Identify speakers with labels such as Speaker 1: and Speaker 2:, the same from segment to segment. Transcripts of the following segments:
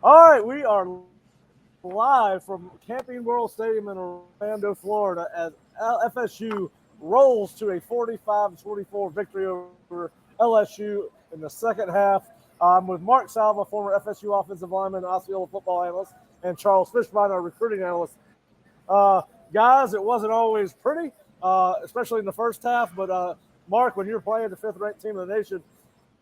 Speaker 1: All right, we are live from Camping World Stadium in Orlando, Florida, as FSU rolls to a 45-24 victory over LSU in the second half. I'm with Mark Salva, former FSU offensive lineman, Osceola football analyst, and Charles Fishbein, our recruiting analyst. Guys, it wasn't always pretty, especially in the first half, but Mark, when you're playing the fifth-ranked team in the nation,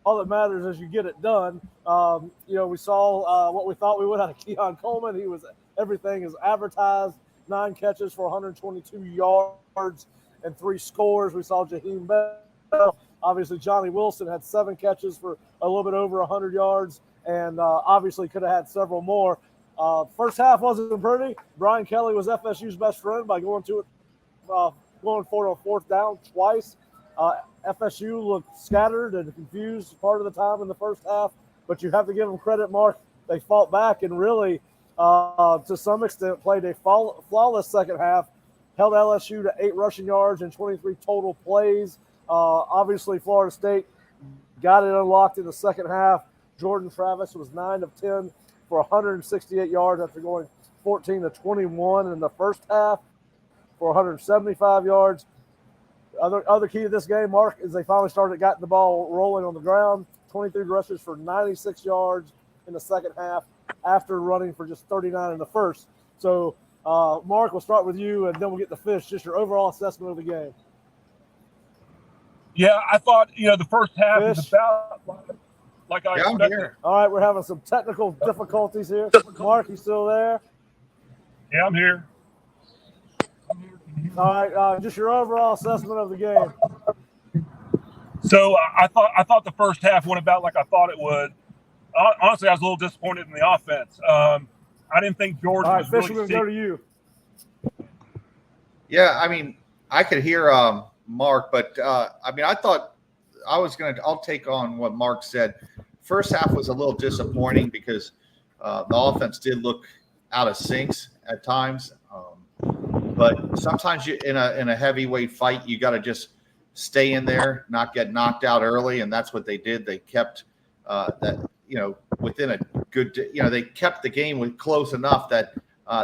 Speaker 1: all that matters is you get it done. We saw what we thought we would out of Keon Coleman. He was everything is advertised. 9 catches for 122 yards and 3 scores. We saw Jaheim Bell. Obviously, Johnny Wilson had 7 catches for a little bit over 100 yards, and obviously could have had several more. First half wasn't pretty. Brian Kelly was FSU's best friend by going for it on fourth down twice. FSU looked scattered and confused part of the time in the first half, but you have to give them credit, Mark. They fought back and really, to some extent, played a flawless second half, held LSU to 8 rushing yards and 23 total plays. Obviously, Florida State got it unlocked in the second half. Jordan Travis was 9 of 10 for 168 yards after going 14 to 21 in the first half for 175 yards. Other key to this game, Mark, is they finally got the ball rolling on the ground. 23 rushes for 96 yards in the second half after running for just 39 in the first. So, Mark, we'll start with you, and then we'll get to Fish. Just your overall assessment of the game.
Speaker 2: Yeah, I thought, the first half was about like I expected.
Speaker 3: I'm here.
Speaker 1: All right, we're having some technical difficulties here. Mark, you still there?
Speaker 2: Yeah, I'm here.
Speaker 1: All right, just your overall assessment of the game.
Speaker 2: So I thought the first half went about like I thought it would. Honestly, I was a little disappointed in the offense. I didn't think Jordan was
Speaker 1: Fish,
Speaker 2: really
Speaker 1: we're going to go to you.
Speaker 3: Yeah, I mean, I could hear Mark, but I thought I'll take on what Mark said. First half was a little disappointing because the offense did look out of syncs at times. But sometimes in a heavyweight fight, you got to just stay in there, not get knocked out early, and that's what they did. They kept within a good, they kept the game close enough that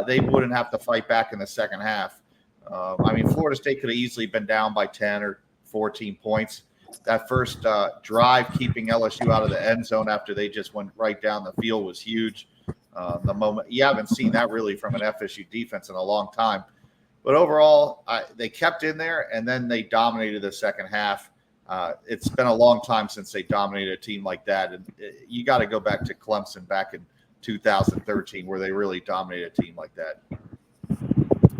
Speaker 3: they wouldn't have to fight back in the second half. Florida State could have easily been down by 10 or 14 points. That first drive, keeping LSU out of the end zone after they just went right down the field, was huge. The moment you haven't seen that really from an FSU defense in a long time. But overall, they kept in there, and then they dominated the second half. It's been a long time since they dominated a team like that. And you got to go back to Clemson back in 2013 where they really dominated a team like that.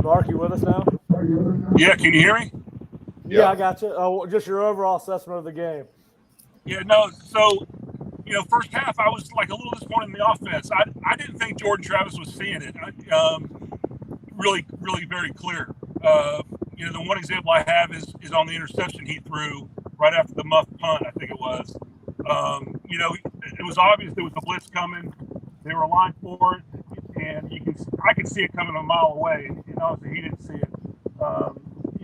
Speaker 1: Mark, you with us now?
Speaker 2: Yeah, can you hear me?
Speaker 1: Yeah, I got you. Just your overall assessment of the game.
Speaker 2: Yeah, no. So, first half, I was like a little disappointed in the offense. I didn't think Jordan Travis was seeing it. Really, really very clear. The one example I have is on the interception he threw right after the muff punt, I think it was. It was obvious there was a blitz coming. They were aligned for it, and I could see it coming a mile away, and obviously he didn't see it.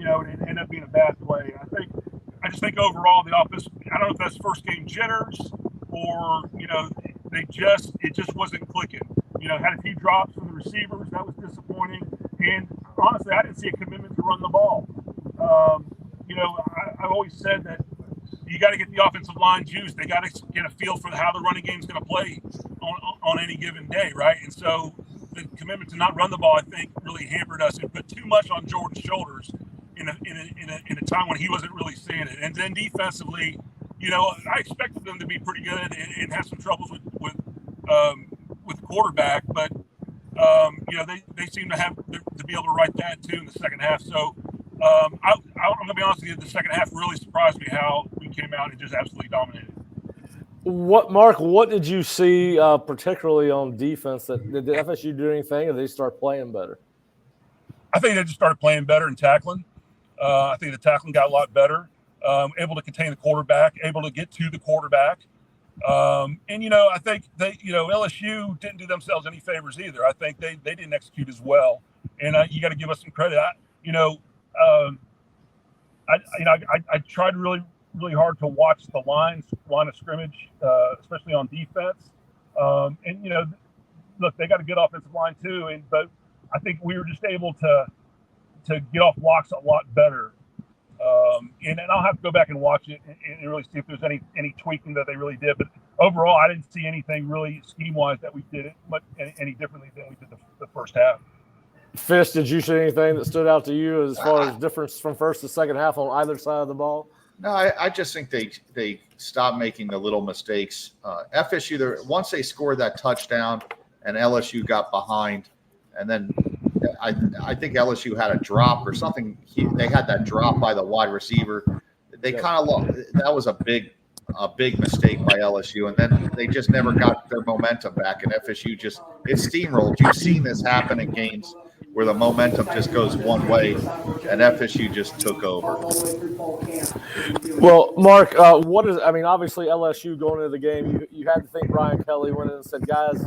Speaker 2: It ended up being a bad play. I just think overall the offense, I don't know if that's first game jitters or it just wasn't clicking. Had a few drops from the receivers, that was disappointing. And honestly, I didn't see a commitment to run the ball. I've always said that you got to get the offensive line juice. They got to get a feel for how the running game is going to play on any given day, right? And so the commitment to not run the ball, I think, really hampered us and put too much on Jordan's shoulders in a time when he wasn't really seeing it. And then defensively, I expected them to be pretty good and have some troubles with the quarterback, but they seem to be able to write that too in the second half. So I'm going to be honest with you, the second half really surprised me how we came out and just absolutely dominated.
Speaker 1: Mark, what did you see particularly on defense? Did the FSU do anything, or did they start playing better?
Speaker 2: I think they just started playing better and tackling. I think the tackling got a lot better, able to contain the quarterback, able to get to the quarterback. I think LSU didn't do themselves any favors either. I think they didn't execute as well, and you got to give us some credit. I tried really hard to watch the line of scrimmage, especially on defense. look, they got a good offensive line too, but I think we were just able to get off blocks a lot better. And I'll have to go back and watch it and really see if there's any tweaking that they really did. But overall, I didn't see anything really scheme-wise that we did any differently than we did the first half.
Speaker 1: Fish, did you see anything that stood out to you as far as difference from first to second half on either side of the ball?
Speaker 3: No, I just think they stopped making the little mistakes. FSU, once they scored that touchdown and LSU got behind, and then I think LSU had a drop or something. They had that drop by the wide receiver. They kind of lost. That was a big mistake by LSU, and then they just never got their momentum back. And FSU it steamrolled. You've seen this happen in games where the momentum just goes one way, and FSU just took over.
Speaker 1: Well, Mark, obviously LSU going into the game, you had to think Brian Kelly went in and said, guys,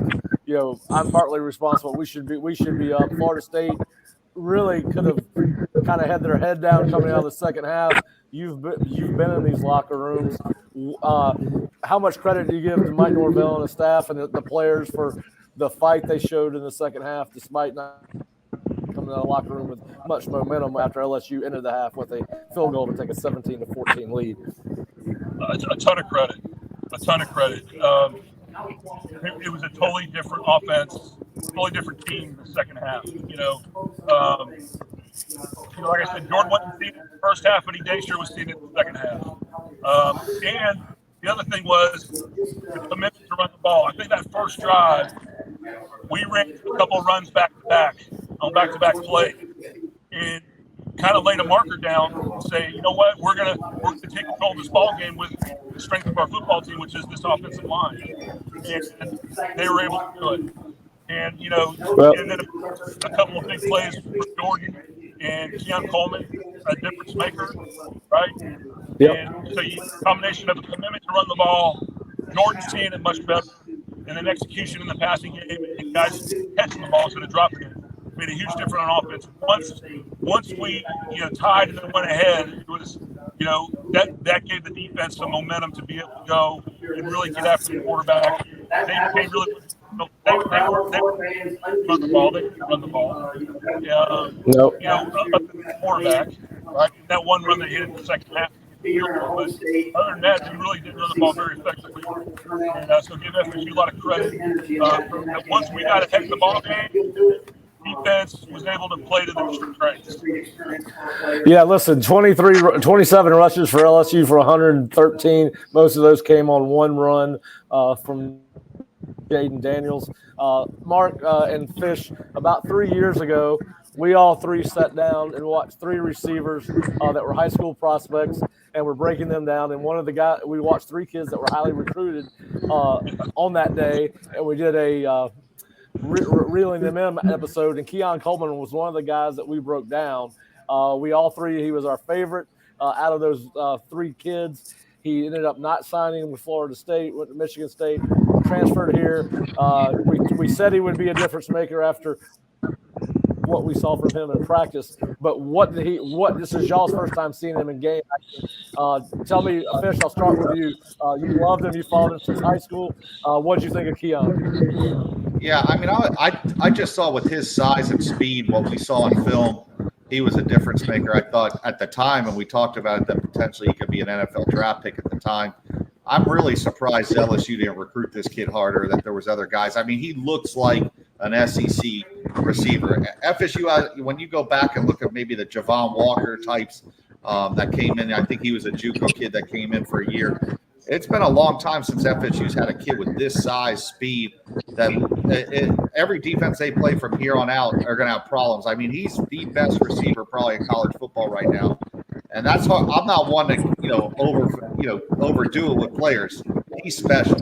Speaker 1: I'm partly responsible. We should be up. Florida State really could have kind of had their head down coming out of the second half. You've been in these locker rooms. How much credit do you give to Mike Norvell and his staff and the players for the fight they showed in the second half, despite not coming out of the locker room with much momentum after LSU entered the half with a field goal to take a 17-14 lead?
Speaker 2: A ton of credit. It was a totally different offense, totally different team in the second half. Like I said, Jordan wasn't seeing it in the first half, but he damn sure was seeing it in the second half. And the other thing was the commitment to run the ball. I think that first drive, we ran a couple of runs back-to-back on back-to-back play, and kind of laid a marker down and say, you know what, we're gonna take control of this ball game with the strength of our football team, which is this offensive line. And they were able to do it. And and then a couple of big plays for Jordan and Keon Coleman, a difference maker, right?
Speaker 1: Yep.
Speaker 2: And so combination of a commitment to run the ball, Jordan seeing it much better, and then execution in the passing game, and guys catching the ball instead of dropping it, made a huge difference on offense. Once we tied and then went ahead, it was that gave the defense some momentum to be able to go and really get after the quarterback. They really they run the ball. They didn't run the ball. Up to the quarterback. Right? That one run they hit in the second half. But other than that, they really didn't run the ball very effectively. And so give FSU a lot of credit. Once we got ahead of the ball game, defense was able to play to their strengths.
Speaker 1: Yeah, listen, 27 rushes for LSU for 113. Most of those came on one run from Jaden Daniels. Mark and Fish, about 3 years ago, we all three sat down and watched three receivers that were high school prospects, and we're breaking them down. And one of the guys, we watched three kids that were highly recruited on that day, and we did a reeling them in episode. And Keon Coleman was one of the guys that we broke down. We all three, he was our favorite out of those three kids. He ended up not signing with Florida State, went to Michigan State, transferred here. We said he would be a difference maker after what we saw from him in practice. But this is y'all's first time seeing him in game. Tell me, Fish, I'll start with you. You loved him. You followed him since high school. What did you think of Keon?
Speaker 3: Yeah, I mean, I just saw with his size and speed, what we saw in film, he was a difference maker. I thought at the time, and we talked about it, that potentially he could be an NFL draft pick at the time. I'm really surprised LSU didn't recruit this kid harder, that there was other guys. I mean, he looks like an SEC receiver. FSU, when you go back and look at maybe the Javon Walker types that came in, I think he was a JUCO kid that came in for a year. It's been a long time since FSU's had a kid with this size, speed, that every defense they play from here on out are going to have problems. I mean, he's the best receiver probably in college football right now. And that's hard. I'm not one to, overdo it with players. He's special.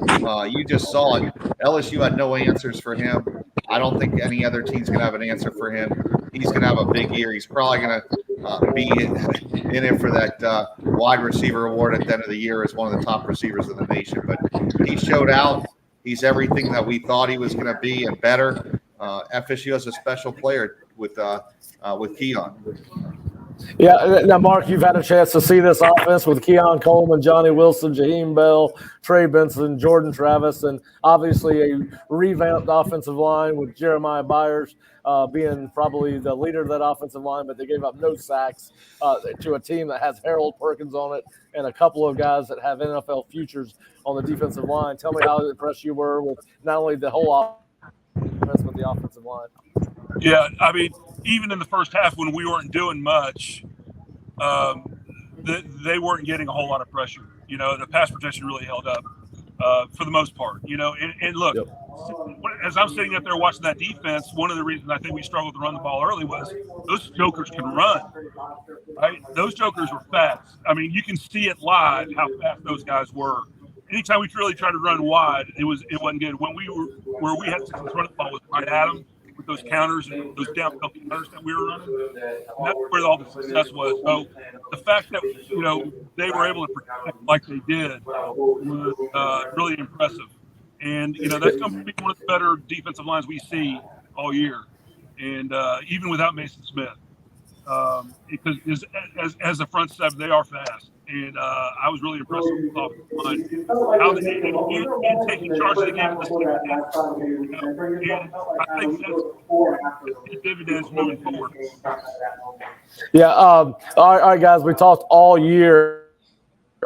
Speaker 3: You just saw it. LSU had no answers for him. I don't think any other team's going to have an answer for him. He's going to have a big year. He's probably going to be in it for that wide receiver award at the end of the year as one of the top receivers in the nation. But he showed out. He's everything that we thought he was going to be and better. FSU has a special player with Keon.
Speaker 1: Yeah, now, Mark, you've had a chance to see this offense with Keon Coleman, Johnny Wilson, Jaheim Bell, Trey Benson, Jordan Travis, and obviously a revamped offensive line with Jeremiah Byers being probably the leader of that offensive line, but they gave up no sacks to a team that has Harold Perkins on it and a couple of guys that have NFL futures on the defensive line. Tell me how impressed you were with not only the whole offense, but the offensive line.
Speaker 2: Yeah, I mean, even in the first half when we weren't doing much, they weren't getting a whole lot of pressure. You know, the pass protection really held up for the most part. You know, and look, yep. As I'm sitting up there watching that defense, one of the reasons I think we struggled to run the ball early was those jokers can run, right? Those jokers were fast. I mean, you can see it live how fast those guys were. Anytime we really tried to run wide, it wasn't good. When we were where we had success running the ball was right at them with those counters and those downfield counters that we were running. And that's where all the success was. So the fact that they were able to protect like they did was really impressive. And that's going to be one of the better defensive lines we see all year, and even without Mason Smith, because as a front seven they are fast. And I was really impressed with the offensive line. How they and taking charge of the game at the second half. And I think that's dividends moving forward.
Speaker 1: Yeah. All right, guys. We talked all year,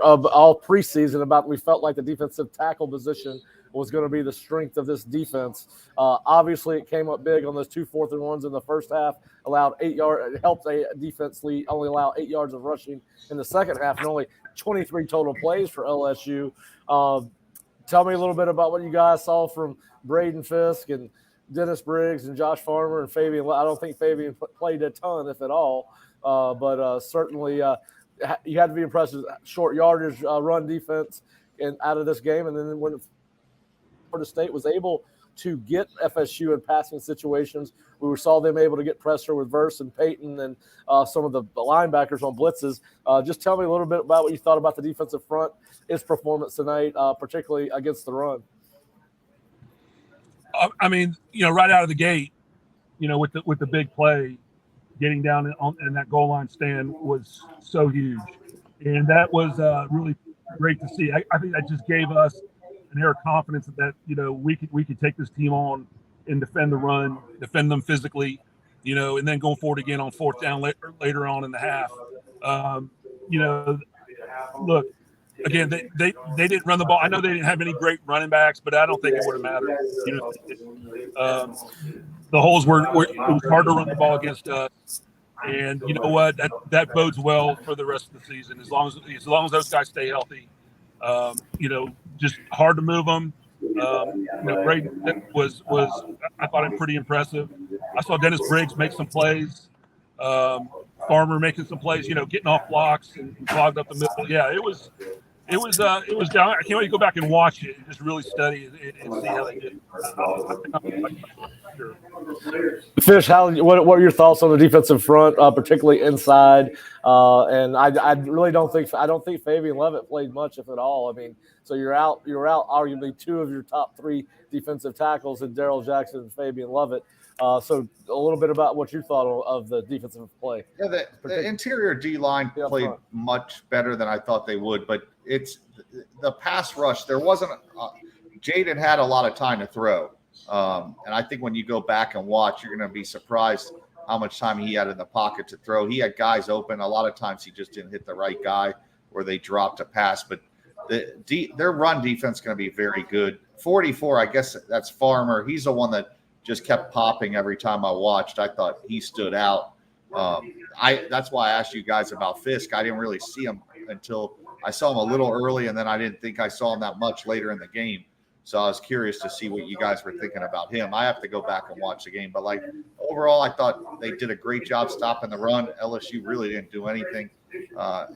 Speaker 1: all preseason about we felt like the defensive tackle position was going to be the strength of this defense. Obviously, it came up big on those 2 4th-and-1s in the first half, allowed 8 yards. It helped a defense lead, only allow 8 yards of rushing in the second half, and only 23 total plays for LSU. Tell me a little bit about what you guys saw from Braden Fisk and Dennis Briggs and Josh Farmer and Fabian. I don't think Fabian played a ton, if at all, but certainly you had to be impressed with short yardage run defense out of this game, and then when Florida State was able to get FSU in passing situations. We saw them able to get pressure with Verse and Peyton and some of the linebackers on blitzes. Just tell me a little bit about what you thought about the defensive front, its performance tonight, particularly against the run.
Speaker 2: I mean, right out of the gate, with the big play, getting down in that goal line stand was so huge, and that was really great to see. I think that just gave us an air of confidence that we could take this team on and defend the run, defend them physically, and then going forward again on 4th down later on in the half. Look, again, they didn't run the ball. I know they didn't have any great running backs, but I don't think it would have mattered. The holes were it was hard to run the ball against us. And you know what? That bodes well for the rest of the season as long as those guys stay healthy. Just hard to move them. Braden was I thought him pretty impressive. I saw Dennis Briggs make some plays. Farmer making some plays. Getting off blocks and clogged up the middle. Yeah, it was down. I can't wait to go back and watch it and just really study it and see how they did.
Speaker 1: Fish, what are your thoughts on the defensive front, particularly inside? And I really don't think Fabian Levitt played much, if at all. I mean, so you're out arguably 2 of your top 3 defensive tackles in Darrell Jackson and Fabian Levitt. So a little bit about what you thought of the defensive play.
Speaker 3: Yeah, the interior D-line played much better than I thought they would, but it's the pass rush. There wasn't Jaden had a lot of time to throw. And I think when you go back and watch, you're going to be surprised how much time he had in the pocket to throw. He had guys open. A lot of times he just didn't hit the right guy or they dropped a pass. But their run defense is going to be very good. 44, I guess that's Farmer. He's the one that just kept popping every time I watched. I thought he stood out. That's why I asked you guys about Fisk. I didn't really see him until I saw him a little early, and then I didn't think I saw him that much later in the game. So I was curious to see what you guys were thinking about him. I have to go back and watch the game. But, overall, I thought they did a great job stopping the run. LSU really didn't do anything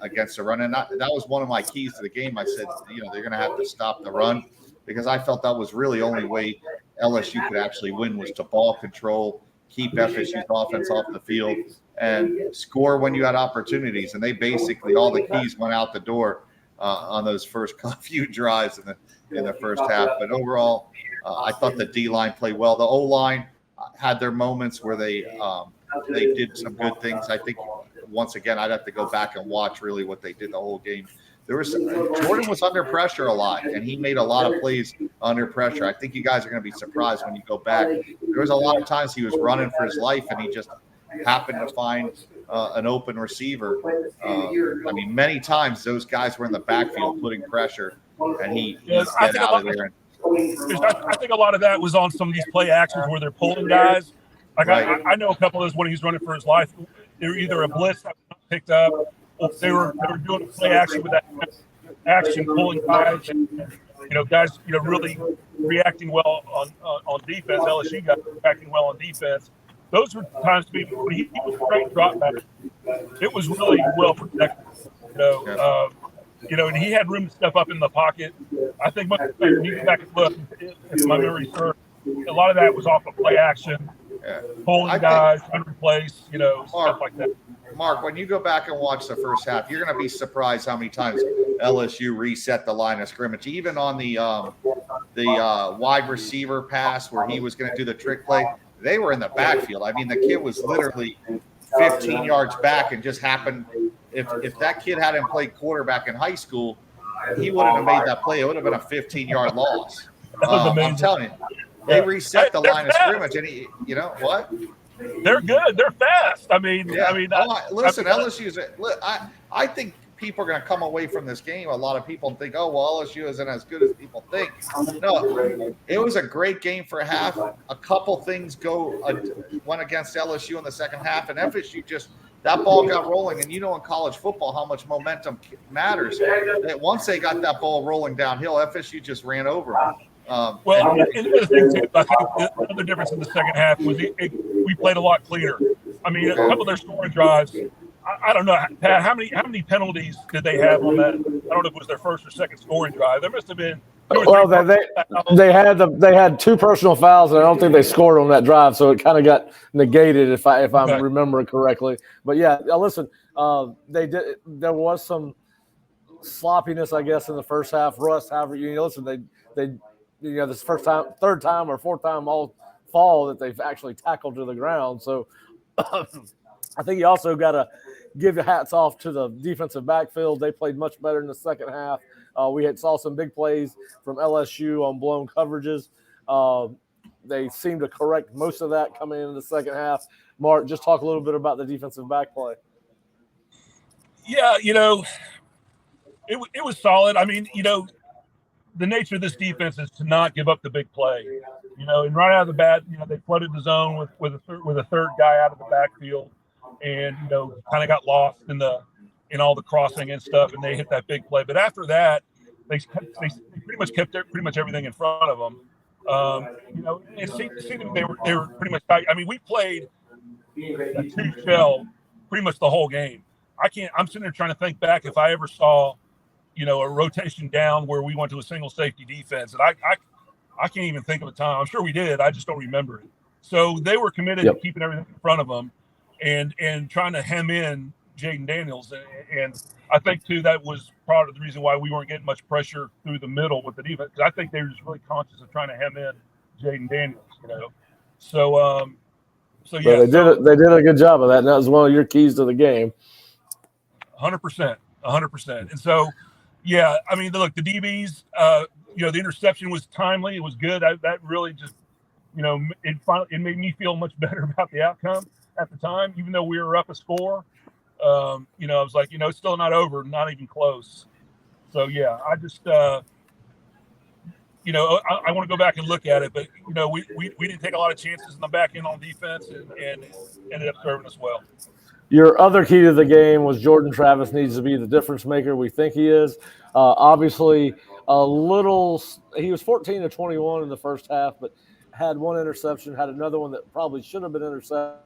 Speaker 3: against the run. And that was one of my keys to the game. I said, they're going to have to stop the run because I felt that was really the only way LSU could actually win was to ball control, keep FSU's offense off the field, and score when you had opportunities. And they basically, all the keys went out the door on those first few drives in the first half. But overall, I thought the D-line played well. The O-line had their moments where they did some good things. I think once again, I'd have to go back and watch really what they did the whole game. Jordan was under pressure a lot, and he made a lot of plays under pressure. I think you guys are going to be surprised when you go back. There was a lot of times he was running for his life, and he just happened to find an open receiver. I mean, many times those guys were in the backfield putting pressure, and he get out of there.
Speaker 2: I think a lot of that was on some of these play actions where they're pulling guys. Like right. I know a couple of those when he's running for his life. They were either a blitz that was not picked up, or they were doing a play action with that action pulling guys, and guys really reacting well on defense. LSU got reacting well on defense. Those were times to be when he was great drop back. It was really well protected. And he had room to step up in the pocket. I think when you go back and look, if my memory serves, a lot of that was off of play action, pulling guys, under place, stuff like that.
Speaker 3: Mark, when you go back and watch the first half, you're going to be surprised how many times LSU reset the line of scrimmage. Even on the wide receiver pass where he was going to do the trick play, they were in the backfield. I mean, the kid was literally 15 yards back and just happened. If that kid hadn't played quarterback in high school, he wouldn't have made that play. It would have been a 15-yard loss. I'm telling you, they reset the line of scrimmage, and what?
Speaker 2: They're good. They're fast.
Speaker 3: Listen, LSU's. I think people are going to come away from this game. A lot of people think, oh, well, LSU isn't as good as people think. No, it was a great game for a half. A couple things went against LSU in the second half, and FSU that ball got rolling. And in college football, how much momentum matters. Once they got that ball rolling downhill, FSU just ran over them.
Speaker 2: And the other thing too, I think the other difference in the second half was we played a lot cleaner. I mean, a couple of their scoring drives. I don't know, Pat. How many penalties did they have on that? I don't know if it was their first or second scoring drive. There must have been.
Speaker 1: Well, they had two personal fouls, and I don't think they scored on that drive, so it kind of got negated if I remember correctly. But yeah, listen, they did. There was some sloppiness, I guess, in the first half. Russ, however, listen, they. This third time or fourth time all fall that they've actually tackled to the ground. So I think you also got to give the hats off to the defensive backfield. They played much better in the second half. We saw some big plays from LSU on blown coverages. They seemed to correct most of that coming into the second half. Mark, just talk a little bit about the defensive back play.
Speaker 2: Yeah, it was solid. I mean, the nature of this defense is to not give up the big play, and right out of the bat, they flooded the zone with a third guy out of the backfield, and kind of got lost in all the crossing and stuff, and they hit that big play. But after that, they pretty much kept pretty much everything in front of them. It seemed they were pretty much tight. I mean, we played a two shell pretty much the whole game. I'm sitting there trying to think back if I ever saw a rotation down where we went to a single safety defense. And I can't even think of a time. I'm sure we did. I just don't remember it. So they were committed to keeping everything in front of them and trying to hem in Jaden Daniels. And I think, too, that was part of the reason why we weren't getting much pressure through the middle with the defense. Because I think they were just really conscious of trying to hem in Jaden Daniels, So, yeah.
Speaker 1: They did a good job of that. And that was one of your keys to the game.
Speaker 2: 100%. And so, yeah, I mean, look, the DBs, the interception was timely. It was good. That really just, it made me feel much better about the outcome at the time, even though we were up a score. I was like, it's still not over, not even close. So, yeah, I just, I want to go back and look at it. But, we didn't take a lot of chances in the back end on defense and ended up serving us well.
Speaker 1: Your other key to the game was Jordan Travis needs to be the difference maker. We think he is. Obviously, he was 14 to 21 in the first half, but had one interception, had another one that probably should have been intercepted,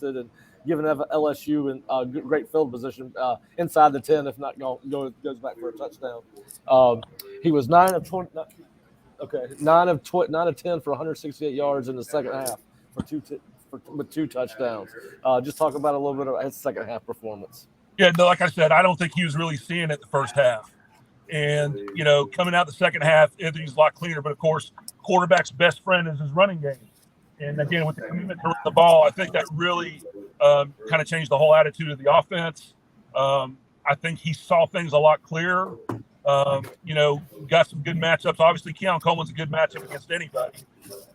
Speaker 1: and given LSU in great field position inside the 10, if not goes back for a touchdown. He was 9 of 10 for 168 yards in the second half with two touchdowns. Just talk about a little bit of his second half performance.
Speaker 2: Yeah, no, like I said, I don't think he was really seeing it the first half. And, coming out the second half, everything's a lot cleaner. But, of course, quarterback's best friend is his running game. And again, with the commitment to run the ball, I think that really kind of changed the whole attitude of the offense. I think he saw things a lot clearer. Got some good matchups. Obviously, Keon Coleman's a good matchup against anybody,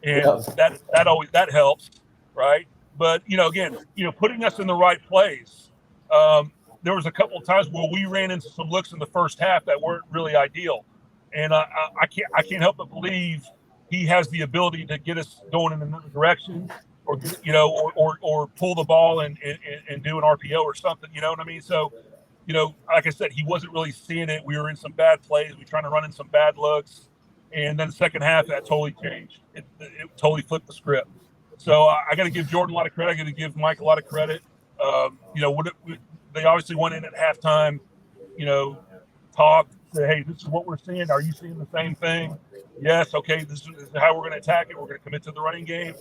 Speaker 2: and that helps, right? But again, putting us in the right place. There was a couple of times where we ran into some looks in the first half that weren't really ideal, and I can't help but believe he has the ability to get us going in another direction, or pull the ball and do an RPO or something. You know what I mean? So, like I said, he wasn't really seeing it. We were in some bad plays. We were trying to run in some bad looks, and then the second half that totally changed. It totally flipped the script. So I got to give Jordan a lot of credit. I got to give Mike a lot of credit. They obviously went in at halftime. Talked, say, hey, this is what we're seeing. Are you seeing the same thing? Yes. Okay. This is how we're going to attack it. We're going to commit to the running game,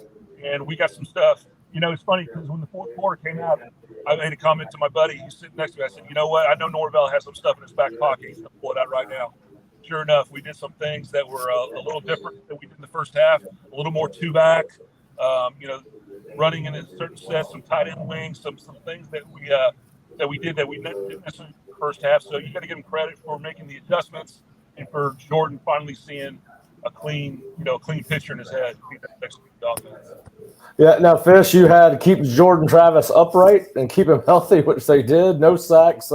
Speaker 2: and we got some stuff. It's funny because when the fourth quarter came out, I made a comment to my buddy. He's sitting next to me. I said, you know what? I know Norvell has some stuff in his back pocket. He's going to pull it out right now. Sure enough, we did some things that were a little different than we did in the first half, a little more two-back, running in a certain set, some tight end wings, some things that we did that we didn't necessarily in the first half. So you got to give him credit for making the adjustments and for Jordan finally seeing a clean picture in his head.
Speaker 1: Yeah, now, Fish, you had to keep Jordan Travis upright and keep him healthy, which they did. No sacks.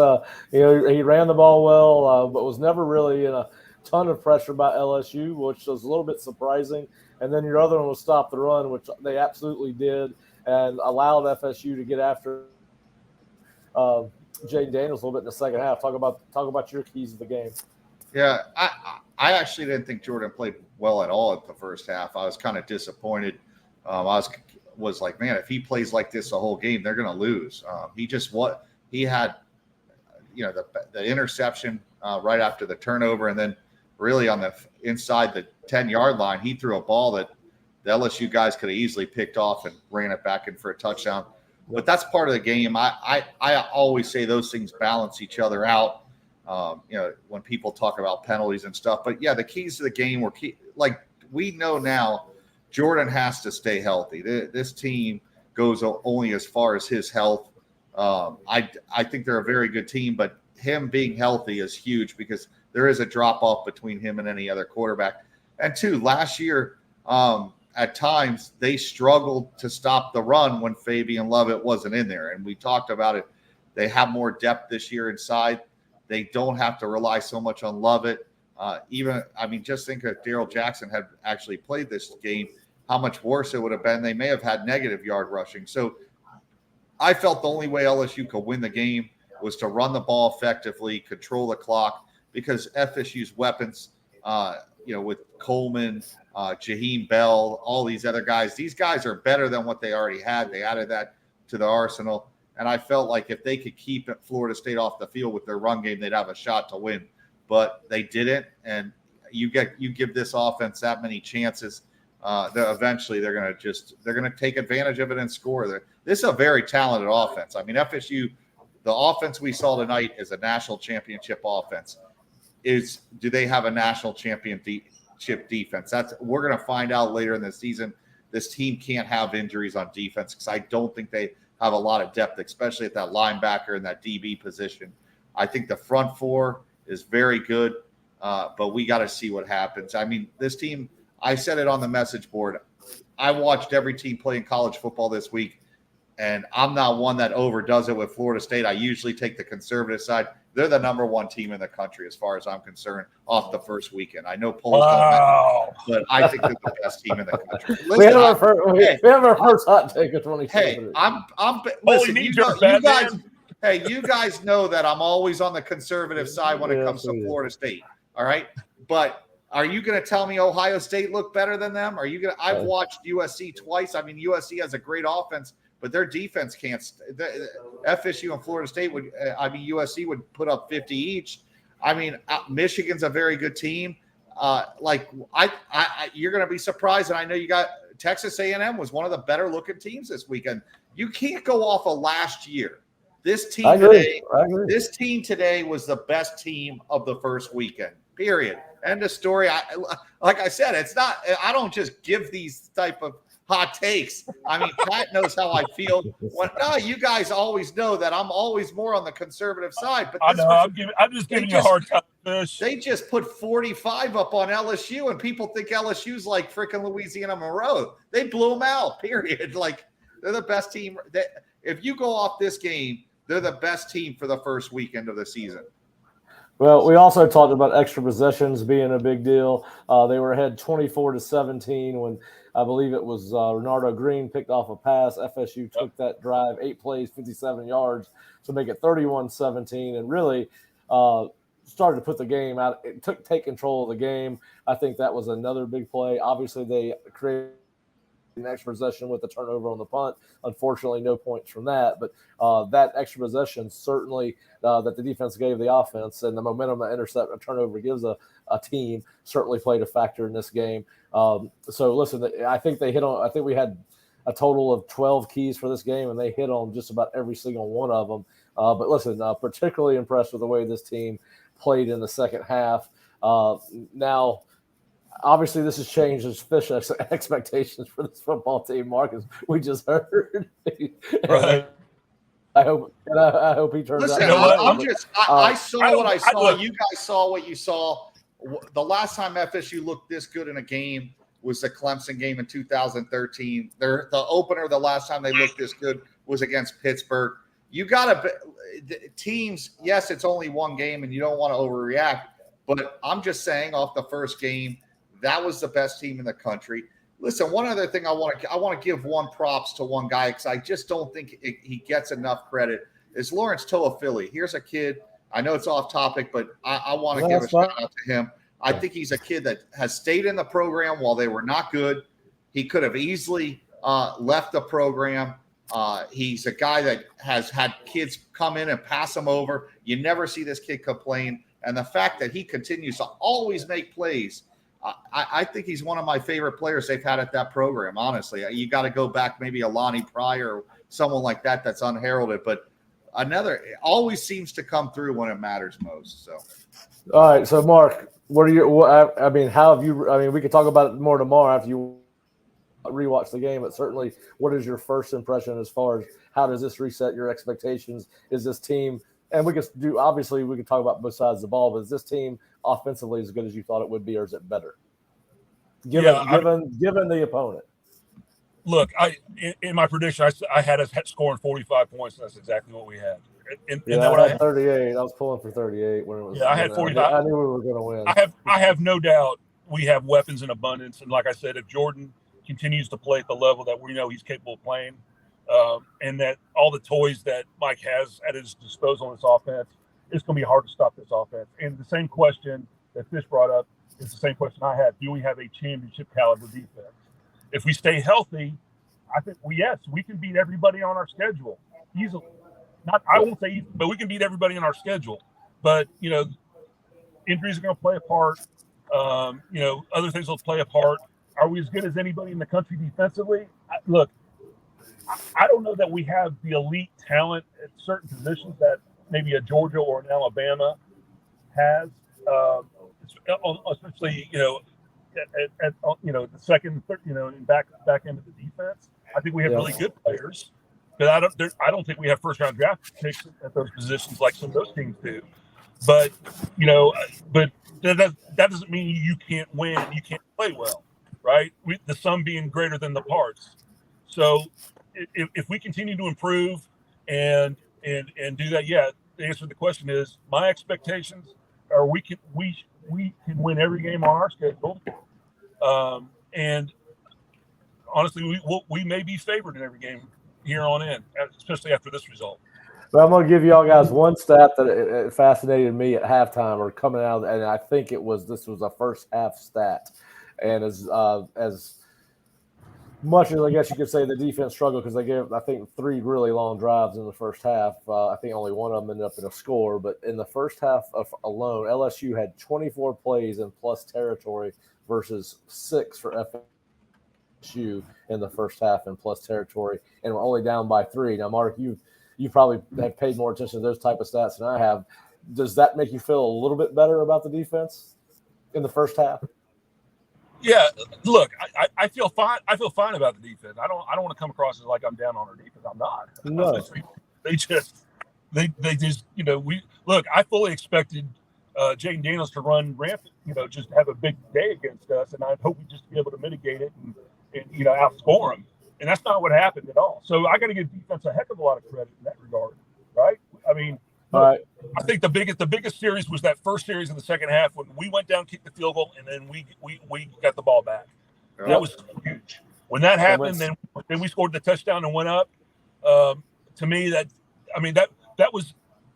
Speaker 1: He ran the ball well, but was never really in a ton of pressure by LSU, which was a little bit surprising. And then your other one was stop the run, which they absolutely did, and allowed FSU to get after Jaden Daniels a little bit in the second half. Talk about your keys of the game.
Speaker 3: Yeah, I actually didn't think Jordan played well at all at the first half. I was kind of disappointed. I was like, man, if he plays like this the whole game, they're going to lose. He had, the interception right after the turnover, and then really on the inside the 10-yard line, he threw a ball that the LSU guys could have easily picked off and ran it back in for a touchdown. But that's part of the game. I always say those things balance each other out. When people talk about penalties and stuff. But yeah, the keys to the game were key. Like we know now, Jordan has to stay healthy. This team goes only as far as his health. I think they're a very good team, but him being healthy is huge because there is a drop off between him and any other quarterback. And two, last year, at times they struggled to stop the run when Fabian Lovett wasn't in there. And we talked about it. They have more depth this year inside. They don't have to rely so much on Lovett. Just think if Darrell Jackson had actually played this game, how much worse it would have been. They may have had negative yard rushing. So I felt the only way LSU could win the game was to run the ball effectively, control the clock, because FSU's weapons, with Coleman, Jaheim Bell, all these other guys, these guys are better than what they already had. They added that to the arsenal. And I felt like if they could keep Florida State off the field with their run game, they'd have a shot to win. But they didn't. And you give this offense that many chances, eventually they're going to take advantage of it and score. This is a very talented offense. I mean, FSU, the offense we saw tonight is a national championship offense. Do they have a national championship defense? We're going to find out later in the season. This team can't have injuries on defense because I don't think they have a lot of depth, especially at that linebacker and that DB position. I think the front four is very good, but we got to see what happens. I mean, this team, I said it on the message board. I watched every team play in college football this week, and I'm not one that overdoes it with Florida State. I usually take the conservative side. They're the number one team in the country as far as I'm concerned off the first weekend. I know polls don't matter, but I think they're the best team in the country. Listen, we
Speaker 1: have our first hot take of 2020.
Speaker 3: Hey, listen, you guys know that I'm always on the conservative side when it comes to Florida State. All right. But are you going to tell me Ohio State look better than them? I've watched USC twice. I mean, USC has a great offense, but their defense can't. FSU and Florida State USC would put up 50 each. I mean, Michigan's a very good team. You're going to be surprised, and I know you got Texas A&M was one of the better looking teams this weekend. You can't go off of last year. This team today was the best team of the first weekend. Period. End of story. Like I said, it's not. I don't just give these type of hot takes. I mean, Pat knows how I feel. No, you guys always know that I'm always more on the conservative side. But
Speaker 2: I know. I'm just giving you a hard time, Fish.
Speaker 3: They just put 45 up on LSU, and people think LSU's like freaking Louisiana Monroe. They blew them out, period. Like, they're the best team. If you go off this game, they're the best team for the first weekend of the season.
Speaker 1: Well, we also talked about extra possessions being a big deal. They were ahead 24-17 when I believe it was Renardo Green picked off a pass. FSU took that drive, 8 plays, 57 yards to make it 31-17, and really started to put the game out. It take control of the game. I think that was another big play. Obviously, they created an extra possession with the turnover on the punt. Unfortunately, no points from that. But that extra possession certainly that the defense gave the offense and the momentum that intercept a turnover gives a team certainly played a factor in this game. So listen, I think they hit on. I think we had a total of 12 keys for this game, and they hit on just about every single one of them. But listen, particularly impressed with the way this team played in the second half. Now, obviously, this has changed his Fish expectations for this football team, Marcus. We just heard.
Speaker 2: Right.
Speaker 1: I hope he turns
Speaker 3: Listen,
Speaker 1: out.
Speaker 3: I saw what I saw. You guys saw what you saw. The last time FSU looked this good in a game was the Clemson game in 2013. The opener, the last time they looked this good was against Pittsburgh. You got to teams. Yes, it's only one game, and you don't want to overreact. But I'm just saying, off the first game, that was the best team in the country. Listen, one other thing I want to give one props to one guy because I just don't think he gets enough credit is Lawrence Toafili. Here's a kid. I know it's off topic, but I want to give a shout out to him. I think he's a kid that has stayed in the program while they were not good. He could have easily left the program. He's a guy that has had kids come in and pass him over. You never see this kid complain. And the fact that he continues to always make plays, I think he's one of my favorite players they've had at that program, honestly. You got to go back maybe a Lonnie Pryor or someone like that that's unheralded. But it always seems to come through when it matters most. So,
Speaker 1: all right. So, Mark, how have you – we could talk about it more tomorrow after you rewatch the game. But certainly, what is your first impression as far as how does this reset your expectations? Is this team – and we could talk about both sides of the ball, but is this team offensively as good as you thought it would be, or is it better? Given the opponent.
Speaker 2: Look, in my prediction, I had us scoring 45 points, and that's exactly what we had.
Speaker 1: I had 38. I was pulling for 38 when it was.
Speaker 2: Yeah, I had 45.
Speaker 1: I knew we were going to win.
Speaker 2: I have no doubt we have weapons in abundance, and like I said, if Jordan continues to play at the level that we know he's capable of playing, and that all the toys that Mike has at his disposal in this offense, it's going to be hard to stop this offense. And the same question that Fish brought up is the same question I had. Do we have a championship caliber defense? If we stay healthy, I think we can beat everybody on our schedule easily. I won't say easy, but we can beat everybody on our schedule. But, injuries are going to play a part. Other things will play a part. Are we as good as anybody in the country defensively? Look, I don't know that we have the elite talent at certain positions that maybe a Georgia or an Alabama has, especially at the second, in back end of the defense. I think we have really good players, but I don't think we have first round draft picks at those positions like some of those teams do. But that doesn't mean you can't win. You can't play well, right? The sum being greater than the parts. So if we continue to improve and do that, the answer to the question is my expectations are we can win every game on our schedule, and honestly, we may be favored in every game here on in, especially after this result.
Speaker 1: But I'm going to give y'all guys one stat that it fascinated me at halftime or coming out, and I think this was a first half stat, and as much as I guess you could say the defense struggled because they gave, I think, 3 really long drives in the first half. I think only one of them ended up in a score. But in the first half alone, LSU had 24 plays in plus territory versus 6 for FSU in the first half in plus territory, and we're only down by 3. Now, Mark, you probably have paid more attention to those type of stats than I have. Does that make you feel a little bit better about the defense in the first half?
Speaker 2: Yeah, look, I feel fine. I feel fine about the defense. I don't want to come across as like I'm down on our defense. I'm not.
Speaker 1: No.
Speaker 2: They just we look. I fully expected Jaden Daniels to run rampant. Just have a big day against us, and I hope we just be able to mitigate it and outscore them. And that's not what happened at all. So I got to give defense a heck of a lot of credit in that regard, right? I mean,
Speaker 1: All right.
Speaker 2: I think the biggest series was that first series in the second half when we went down, kicked the field goal, and then we got the ball back.
Speaker 3: Yep.
Speaker 2: That was huge. When that happened, then we scored the touchdown and went up. To me, that was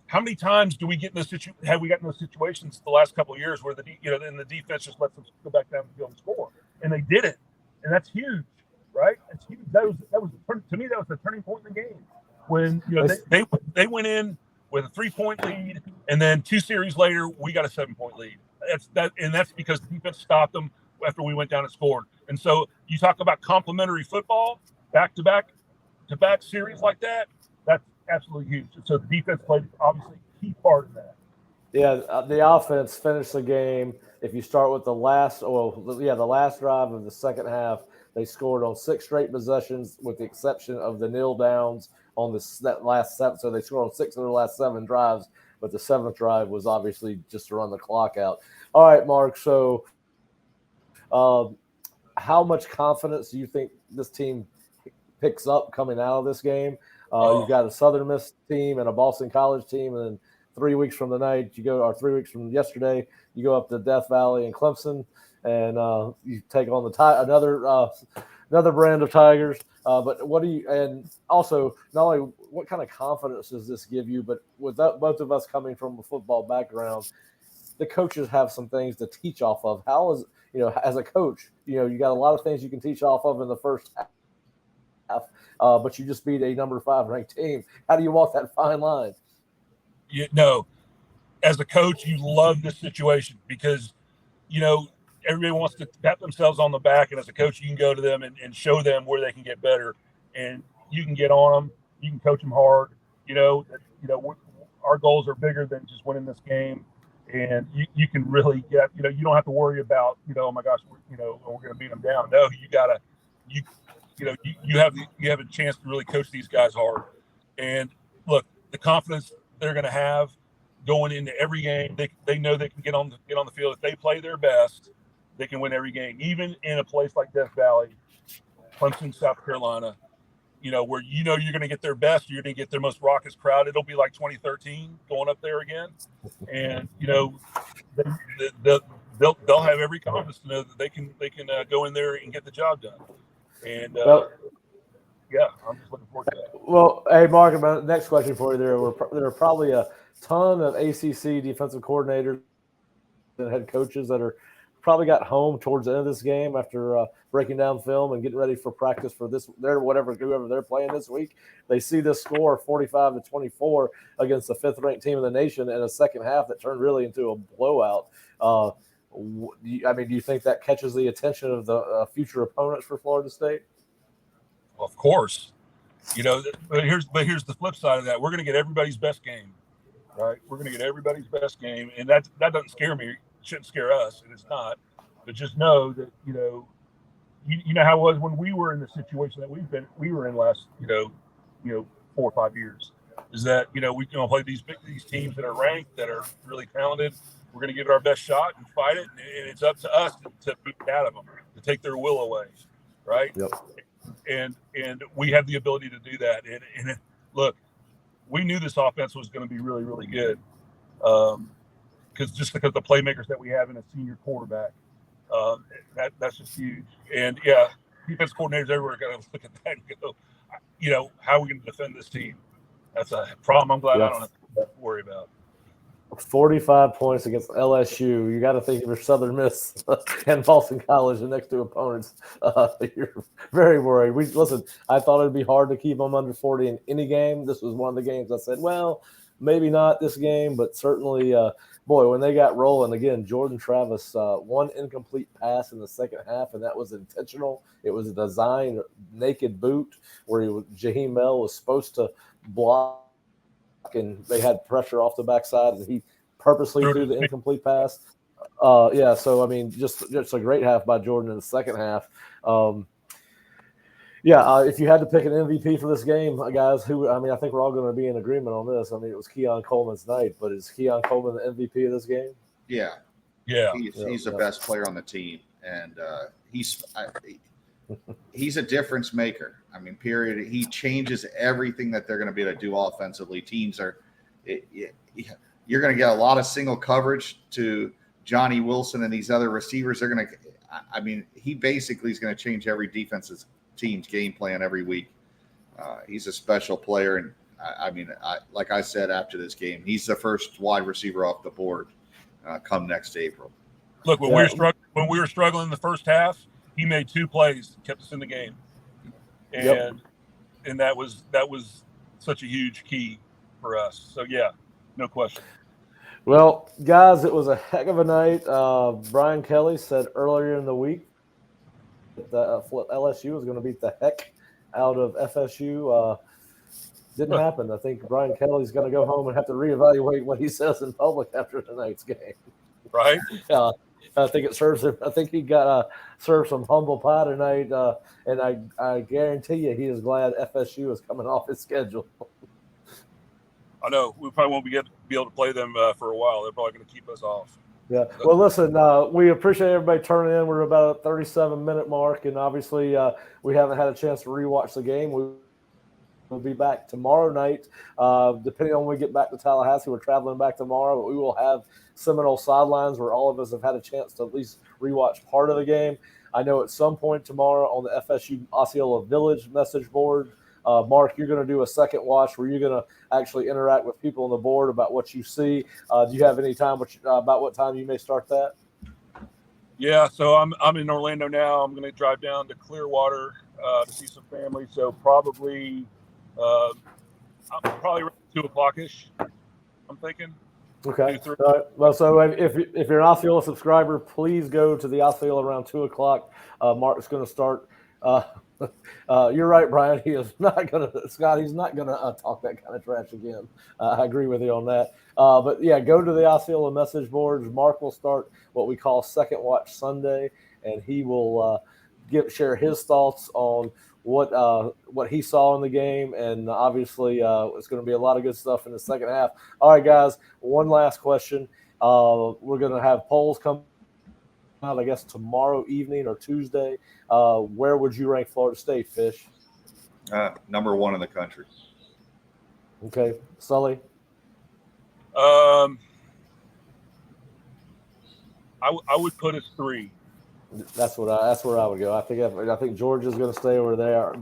Speaker 2: how many times do we get in this have we gotten in those situations the last couple of years where the defense just lets them go back down the field and score, and they did it, and that's huge, right? That's huge. That was to me that was the turning point in the game when they went in with a 3-point lead, and then 2 series later we got a 7-point lead. That's because the defense stopped them after we went down and scored. And so you talk about complementary football, back-to-back series like that. That's absolutely huge. And so the defense played obviously a key part of that.
Speaker 1: Yeah, the offense finished the game. If you start with the last drive of the second half, they scored on 6 straight possessions, with the exception of the kneel downs on that last 7. So they scored on 6 of their last 7 drives, but the 7th drive was obviously just to run the clock out. All right, Mark. So, how much confidence do you think this team picks up coming out of this game? You've got a Southern Miss team and a Boston College team, and then 3 weeks from tonight, 3 weeks from yesterday, you go up to Death Valley and Clemson, and you take on another brand of Tigers. But what do you? And also, not only what kind of confidence does this give you, but with both of us coming from a football background, the coaches have some things to teach off of. How is as a coach, you got a lot of things you can teach off of in the first half, but you just beat a number 5 ranked team. How do you walk that fine line?
Speaker 2: As a coach, you love this situation because, everybody wants to pat themselves on the back. And as a coach, you can go to them and show them where they can get better. And you can get on them. You can coach them hard. Our goals are bigger than just winning this game. And you can really get, you don't have to worry about, oh my gosh, we're going to beat them down. No, you have a chance to really coach these guys hard. And look, the confidence they're going to have going into every game, they know they can get on the field. If they play their best, they can win every game, even in a place like Death Valley, Clemson, South Carolina, where you're going to get their best, you're going to get their most raucous crowd. It'll be like 2013 going up there again, and they'll have every confidence to know that they can go in there and get the job done. And I'm just looking forward to that.
Speaker 1: Well, hey, Mark, my next question for you. There are probably a ton of ACC defensive coordinators and head coaches that are probably got home towards the end of this game after breaking down film and getting ready for practice for whoever they're playing this week. They see this score 45-24 against the 5th ranked team in the nation in a second half that turned really into a blowout. Do you think that catches the attention of the future opponents for Florida State?
Speaker 2: Well, of course. But here's the flip side of that. We're going to get everybody's best game, right? We're going to get everybody's best game, and that doesn't scare me. It shouldn't scare us, and it's not. But just know that you know how it was when we were in the situation that we were in last 4 or 5 years. Is that we can play these teams that are ranked, that are really talented. We're going to give it our best shot and fight it, and it's up to us to beat it out of them, to take their will away, right?
Speaker 1: Yep.
Speaker 2: And we have the ability to do that. And look, we knew this offense was going to be really, really good because the playmakers that we have in a senior quarterback, that's just huge. And defense coordinators everywhere got to look at that and go, how are we going to defend this team? That's a problem. I'm glad I don't have to worry about.
Speaker 1: 45 points against LSU. You got to think of your Southern Miss and Boston College, the next two opponents. You're very worried. I thought it'd be hard to keep them under 40 in any game. This was one of the games I said, well, maybe not this game, but certainly, when they got rolling again, Jordan Travis, one incomplete pass in the second half, and that was intentional. It was a design naked boot where Jaheim Bell was supposed to block, and they had pressure off the backside, and he purposely threw the incomplete pass. Yeah, so I mean, just a great half by Jordan in the second half. If you had to pick an MVP for this game, guys, I think we're all going to be in agreement on this. I mean, it was Keon Coleman's night, but is Keon Coleman the MVP of this game?
Speaker 3: Yeah. He's the best player on the team, and he's a difference maker. I mean, period. He changes everything that they're going to be able to do offensively. Teams you're going to get a lot of single coverage to Johnny Wilson and these other receivers. He basically is going to change every defense's team's game plan every week. He's a special player, and like I said after this game, he's the first wide receiver off the board come next April.
Speaker 2: Look, when we were struggling in the first half, he made 2 plays, kept us in the game, and that was such a huge key for us. So yeah, no question.
Speaker 1: Well, guys, it was a heck of a night. Brian Kelly said earlier in the week that LSU was going to beat the heck out of FSU. Didn't happen. I think Brian Kelly's going to go home and have to reevaluate what he says in public after tonight's game.
Speaker 2: Right?
Speaker 1: I think it serves him. I think he got served some humble pie tonight, and I guarantee you he is glad FSU is coming off his schedule.
Speaker 2: I know. We probably won't be able to play them for a while. They're probably going to keep us off.
Speaker 1: Yeah. Well, listen, we appreciate everybody turning in. We're about a 37-minute mark, and obviously we haven't had a chance to rewatch the game. We'll be back tomorrow night. Depending on when we get back to Tallahassee, we're traveling back tomorrow, but we will have Seminole Sidelines where all of us have had a chance to at least rewatch part of the game. I know at some point tomorrow on the FSU Osceola Village message board, Mark, you're going to do a second watch where you're going to actually interact with people on the board about what you see. Do you have any time about what time you may start that?
Speaker 2: Yeah, so I'm in Orlando now. I'm going to drive down to Clearwater to see some family. So probably around 2:00-ish, I'm thinking.
Speaker 1: Okay. Well, so if you're an Osceola subscriber, please go to the Osceola around 2:00. Mark's going to start. You're right, Brian. He is not going to, Scott. He's not going to talk that kind of trash again. I agree with you on that. But yeah, go to the Osceola message boards. Mark will start what we call Second Watch Sunday, and he will share his thoughts on what he saw in the game, and obviously it's going to be a lot of good stuff in the second half. All right, guys. One last question. We're going to have polls come out, I guess, tomorrow evening or Tuesday. Where would you rank Florida State, Fish?
Speaker 3: Number 1 in the country.
Speaker 1: Okay, Sully.
Speaker 2: I would put us 3.
Speaker 1: That's where I would go. I think Georgia's going to stay where they are.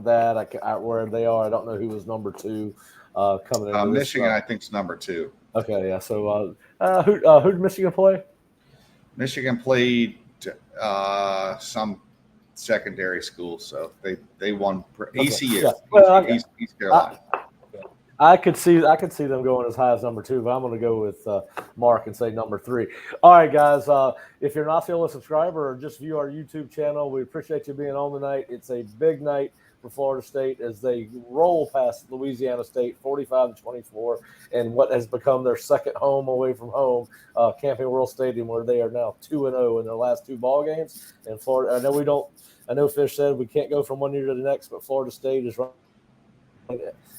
Speaker 1: Where they are. I don't know who was number 2 coming in.
Speaker 3: Michigan, I think, is number 2.
Speaker 1: Okay, yeah. So who did Michigan play?
Speaker 3: Michigan played some secondary school, so they won ECU. Yeah. Well, East Carolina.
Speaker 1: I could see them going as high as number 2, but I'm going to go with Mark and say number 3. All right, guys. If you're an Osceola subscriber or just view our YouTube channel, we appreciate you being on tonight. It's a big night for Florida State as they roll past Louisiana State 45-24 and what has become their second home away from home, Camping World Stadium, where they are now 2-0 in their last 2 ball games. And Florida, I know Fish said we can't go from one year to the next, but Florida State is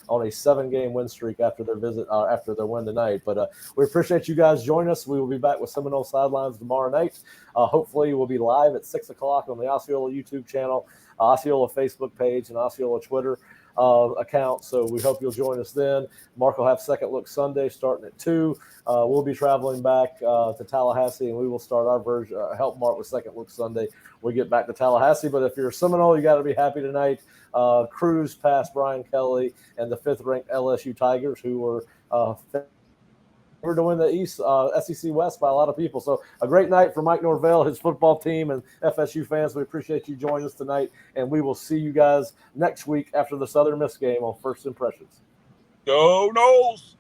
Speaker 1: on a 7-game win streak after their win tonight. But we appreciate you guys joining us. We will be back with Seminole Sidelines tomorrow night. Hopefully we'll be live at 6:00 on the Osceola YouTube channel, Osceola Facebook page, and Osceola Twitter account. So we hope you'll join us then. Mark will have Second Look Sunday starting at 2. We'll be traveling back to Tallahassee, and we will start our version, help Mark with Second Look Sunday. We get back to Tallahassee. But if you're a Seminole, you got to be happy tonight. Cruise past Brian Kelly and the 5th-ranked LSU Tigers, who were to win the East SEC West by a lot of people. So a great night for Mike Norvell, his football team, and FSU fans. We appreciate you joining us tonight, and we will see you guys next week after the Southern Miss game on First Impressions.
Speaker 2: Go Noles!